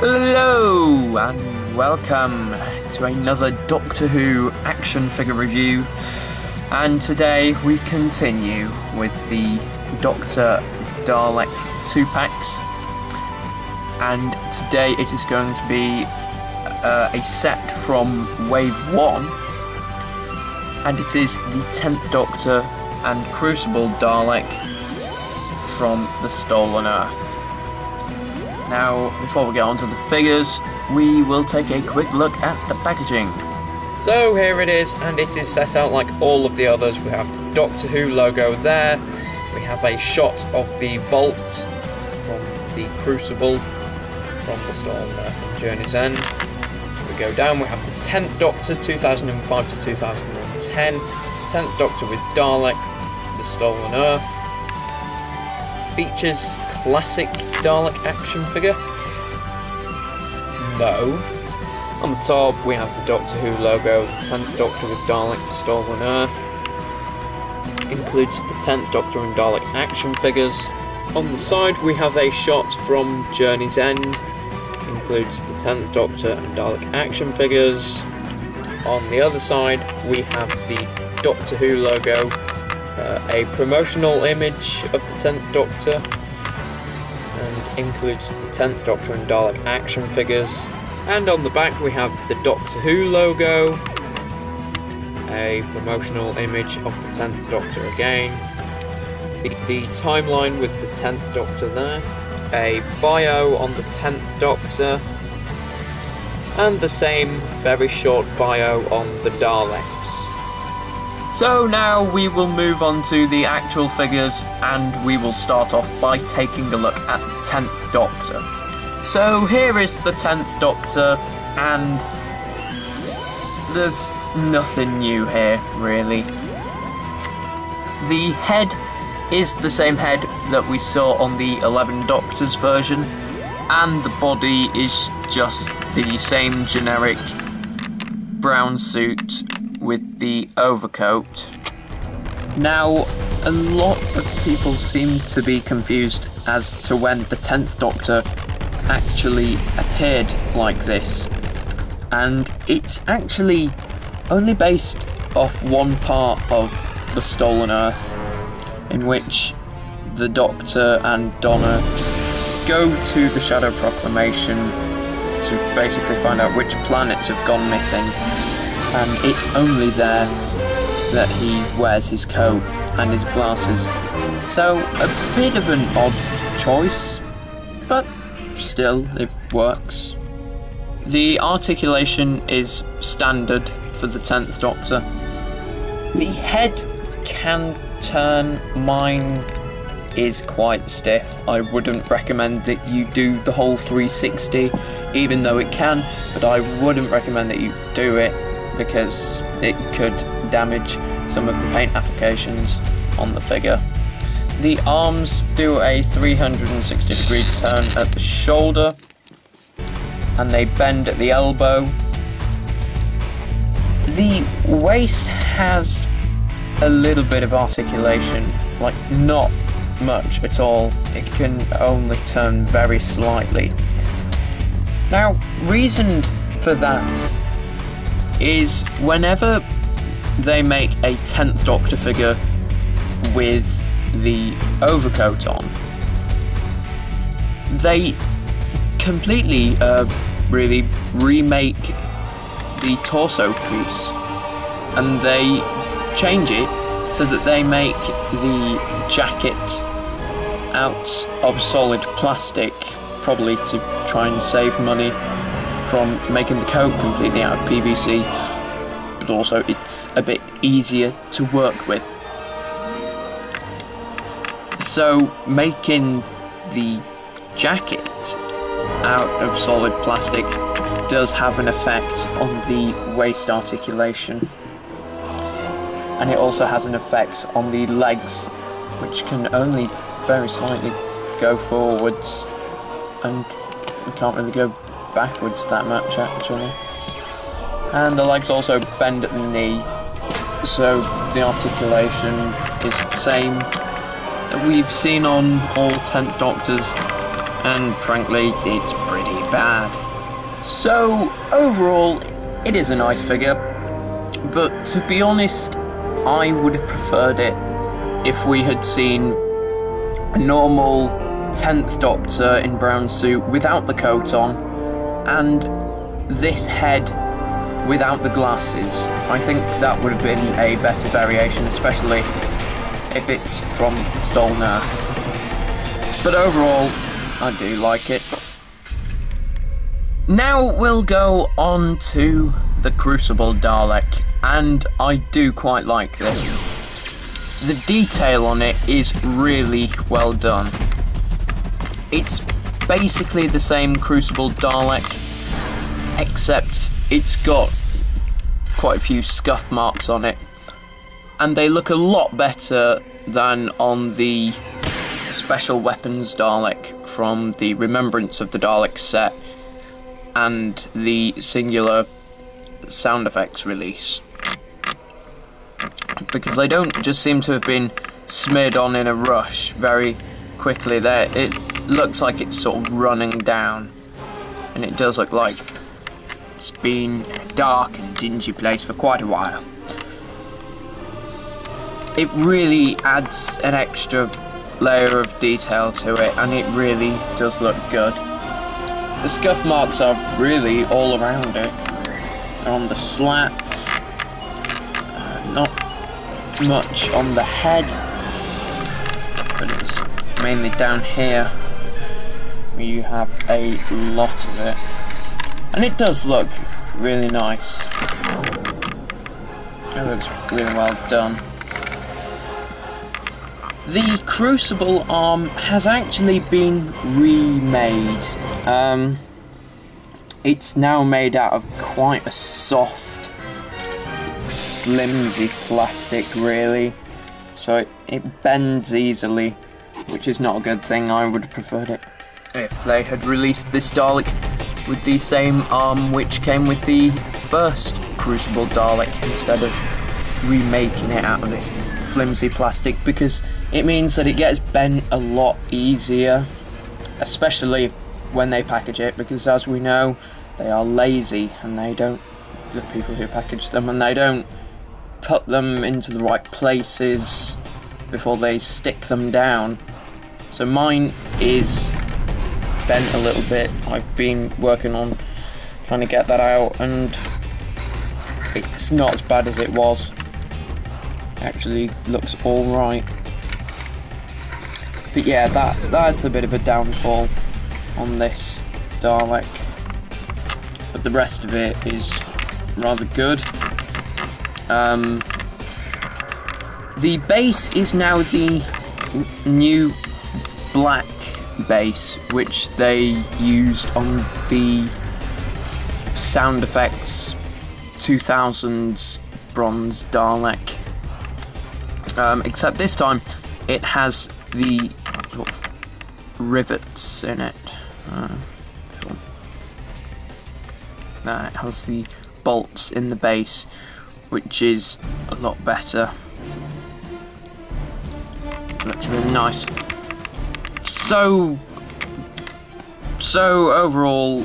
Hello and welcome to another Doctor Who action figure review, and today we continue with the Doctor Dalek 2-packs, and today it is going to be a set from Wave 1, and it is the 10th Doctor and Crucible Dalek from the Stolen Earth. Now, before we get on to the figures, we will take a quick look at the packaging. So here it is, and it is set out like all of the others. We have the Doctor Who logo there, we have a shot of the vault from the Crucible from the Stolen Earth and Journey's End. We go down, we have the 10th Doctor, 2005 to 2010, 10th Doctor with Dalek, the Stolen Earth. Features classic Dalek action figure? No. On the top we have the Doctor Who logo, the 10th Doctor with Dalek, the Stolen Earth. Includes the 10th Doctor and Dalek action figures. On the side we have a shot from Journey's End. Includes the 10th Doctor and Dalek action figures. On the other side we have the Doctor Who logo, a promotional image of the 10th Doctor, and includes the 10th Doctor and Dalek action figures. And on the back we have the Doctor Who logo, a promotional image of the 10th Doctor again, the timeline with the 10th Doctor there, a bio on the 10th Doctor, and the same very short bio on the Daleks. So now we will move on to the actual figures, and we will start off by taking a look at the 10th Doctor. So here is the 10th Doctor, and there's nothing new here, really. The head is the same head that we saw on the 11 Doctors version, and the body is just the same generic brown suit with the overcoat. Now, a lot of people seem to be confused as to when the 10th Doctor actually appeared like this, and it's actually only based off one part of the Stolen Earth, in which the Doctor and Donna go to the Shadow Proclamation to basically find out which planets have gone missing. And it's only there that he wears his coat and his glasses. So, a bit of an odd choice, but still, it works. The articulation is standard for the 10th Doctor. The head can turn, mine is quite stiff. I wouldn't recommend that you do the whole 360, even though it can, but I wouldn't recommend that you do it, because it could damage some of the paint applications on the figure. The arms do a 360-degree turn at the shoulder, and they bend at the elbow. The waist has a little bit of articulation, like not much at all. It can only turn very slightly. Now, reason for that is whenever they make a 10th Doctor figure with the overcoat on, they completely really remake the torso piece, and they change it so that they make the jacket out of solid plastic, probably to try and save money from making the coat completely out of PVC, but also it's a bit easier to work with. So making the jacket out of solid plastic does have an effect on the waist articulation, and it also has an effect on the legs, which can only very slightly go forwards, and you can't really go backwards that much actually. And the legs also bend at the knee, so the articulation is the same that we've seen on all 10th Doctors, and frankly, it's pretty bad. So, overall, it is a nice figure, but to be honest, I would have preferred it if we had seen a normal 10th Doctor in brown suit without the coat on, and this head without the glasses. I think that would have been a better variation, especially if it's from the Stolen Earth. But overall, I do like it. Now we'll go on to the Crucible Dalek, and I do quite like this. The detail on it is really well done. It's basically the same Crucible Dalek, except it's got quite a few scuff marks on it, and they look a lot better than on the Special Weapons Dalek from the Remembrance of the Daleks set and the Singular sound effects release, because they don't just seem to have been smeared on in a rush very quickly. There, it looks like it's sort of running down, and it does look like it's been a dark and dingy place for quite a while. It really adds an extra layer of detail to it, and it really does look good. The scuff marks are really all around it. They're on the slats, not much on the head, but it's mainly down here where you have a lot of it. And it does look really nice. It looks really well done. The Crucible arm has actually been remade. It's now made out of quite a soft, flimsy plastic, really. So it bends easily, which is not a good thing. I would have preferred it if they had released this Dalek with the same arm which came with the first Crucible Dalek, instead of remaking it out of this flimsy plastic, because it means that it gets bent a lot easier, especially when they package it, because as we know, they are lazy, and they don't, the people who package them, and they don't put them into the right places before they stick them down. So mine is bent a little bit. I've been working on trying to get that out, and it's not as bad as it was. It actually looks alright. But yeah, that's a bit of a downfall on this Dalek. But the rest of it is rather good. The base is now the new black base, which they used on the sound effects 2000s bronze Dalek. Except this time it has the sort of rivets in it. It has the bolts in the base, which is a lot better. Looks really nice. So overall,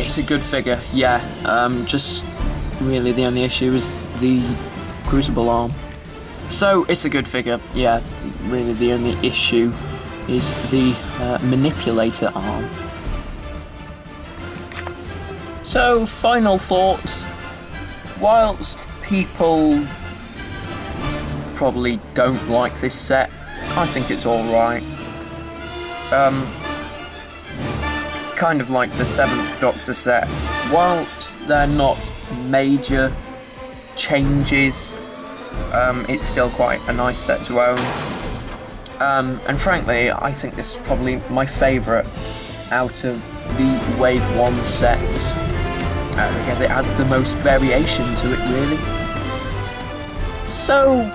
it's a good figure. Yeah. Just really the only issue is the Crucible arm. So it's a good figure. Yeah. Really the only issue is the manipulator arm. So, final thoughts. Whilst people probably don't like this set, I think it's alright. Kind of like the 7th Doctor set. Whilst they're not major changes, it's still quite a nice set to own. And frankly, I think this is probably my favourite out of the Wave 1 sets. Because it has the most variation to it, really. So,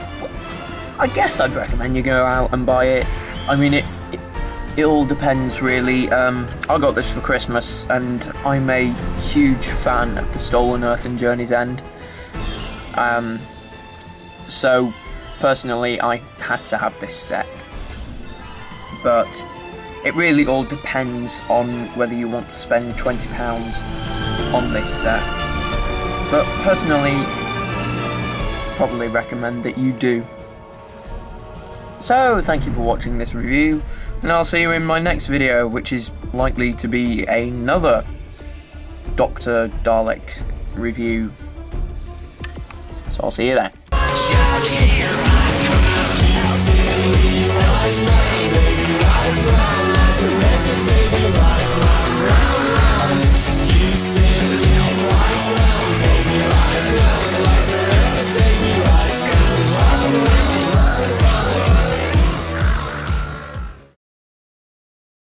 I guess I'd recommend you go out and buy it. I mean, it all depends, really. I got this for Christmas, and I'm a huge fan of the Stolen Earth and Journey's End. So, personally, I had to have this set. But It really all depends on whether you want to spend £20 on this set. But personally, probably recommend that you do. So, thank you for watching this review, and I'll see you in my next video, which is likely to be another Doctor Dalek review. So I'll see you then.